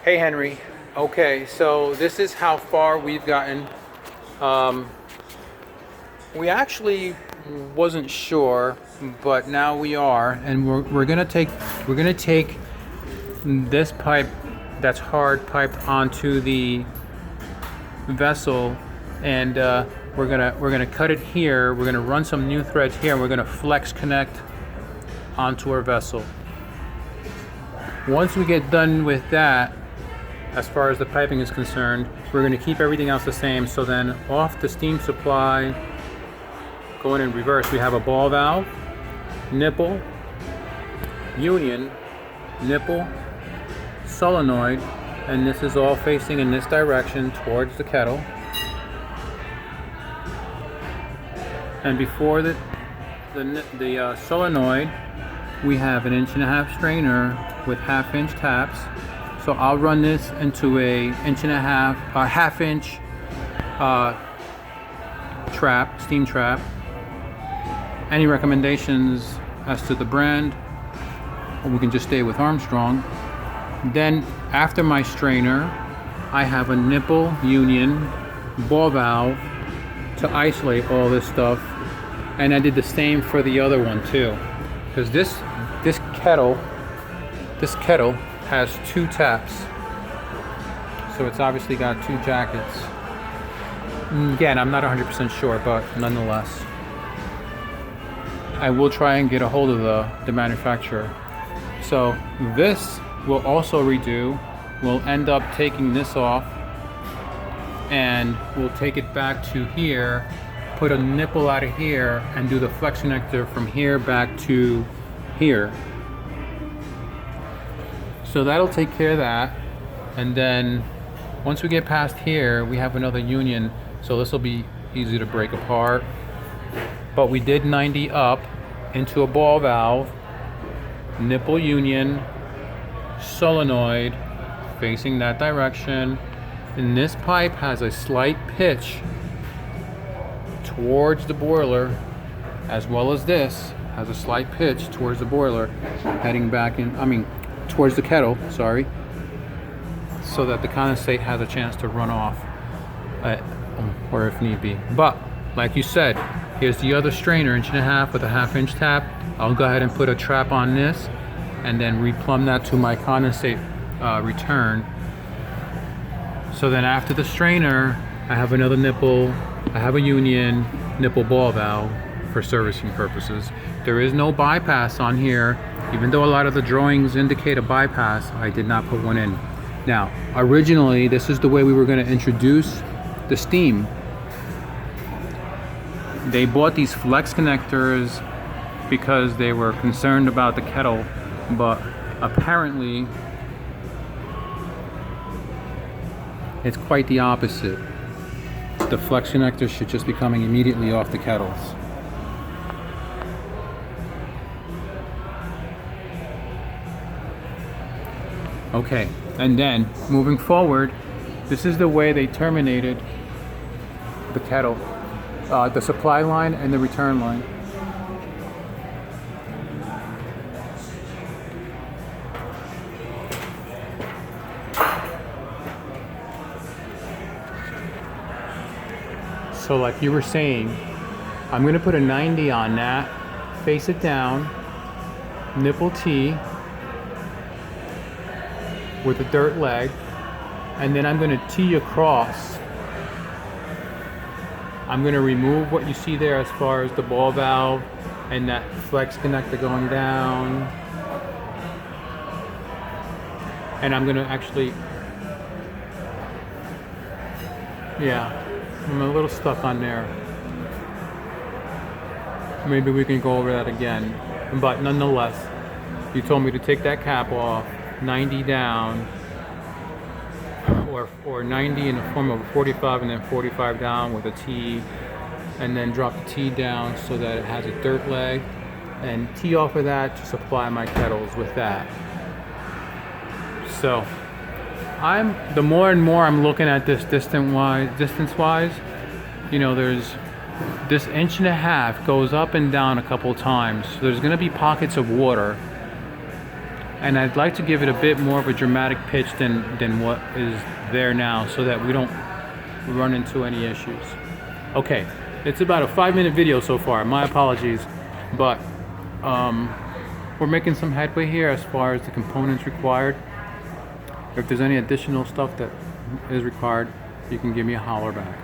Hey Henry. Okay, so this is how far we've gotten. Um, we actually wasn't sure, but now we are, and we're gonna take this pipe, that's hard pipe, onto the vessel, and we're gonna cut it here. We're gonna run some new threads here, and we're gonna flex connect onto our vessel. Once we get done with that, as far as the piping is concerned, we're going to keep everything else the same. So then off the steam supply, going in reverse, we have a ball valve, nipple, union, nipple, solenoid, and this is all facing in this direction towards the kettle. And before the solenoid, we have an 1.5-inch strainer with 1/2-inch taps. So I'll run this into a 1.5-inch trap, steam trap. Any recommendations as to the brand? Or we can just stay with Armstrong. Then after my strainer, I have a nipple union ball valve to isolate all this stuff. And I did the same for the other one too. Because this kettle has 2 taps, so it's obviously got 2 jackets. Again, I'm not 100% sure, but nonetheless, I will try and get a hold of the manufacturer. So this will also redo. We'll end up taking this off, and we'll take it back to here, put a nipple out of here, and do the flex connector from here back to here. So that'll take care of that. And then once we get past here, we have another union. So this will be easy to break apart. But we did 90 up into a ball valve, nipple union, solenoid facing that direction. And this pipe has a slight pitch towards the boiler, as well as this has a slight pitch towards the boiler, heading back in, towards the kettle, sorry, so that the condensate has a chance to run off, or if need be. But like you said, here's the other strainer, 1.5-inch with a 1/2-inch tap. I'll go ahead and put a trap on this, and then replumb that to my condensate return. So then after the strainer, I have another nipple, I have a union nipple ball valve for servicing purposes. There is no bypass on here. Even though a lot of the drawings indicate a bypass, I did not put one in. Now, originally, this is the way we were going to introduce the steam. They bought these flex connectors because they were concerned about the kettle, but apparently it's quite the opposite. The flex connectors should just be coming immediately off the kettles. Okay, and then moving forward, this is the way they terminated the kettle, the supply line and the return line. So like you were saying, I'm going to put a 90 on that, face it down, nipple T with a dirt leg, and then I'm going to T across. I'm going to remove what you see there as far as the ball valve and that flex connector going down. And I'm going to actually, yeah, I'm a little stuck on there. Maybe we can go over that again. But nonetheless, you told me to take that cap off, 90 down, or 90 in the form of a 45, and then 45 down with a T, and then drop the T down so that it has a dirt leg, and T off of that to supply my kettles with that. So the more and more I'm looking at this distance-wise, you know, there's this 1.5 inches goes up and down a couple times. So there's going to be pockets of water, and I'd like to give it a bit more of a dramatic pitch than what is there now, so that we don't run into any issues. Okay, it's about a 5-minute video so far. My apologies, but we're making some headway here as far as the components required. If there's any additional stuff that is required, you can give me a holler back.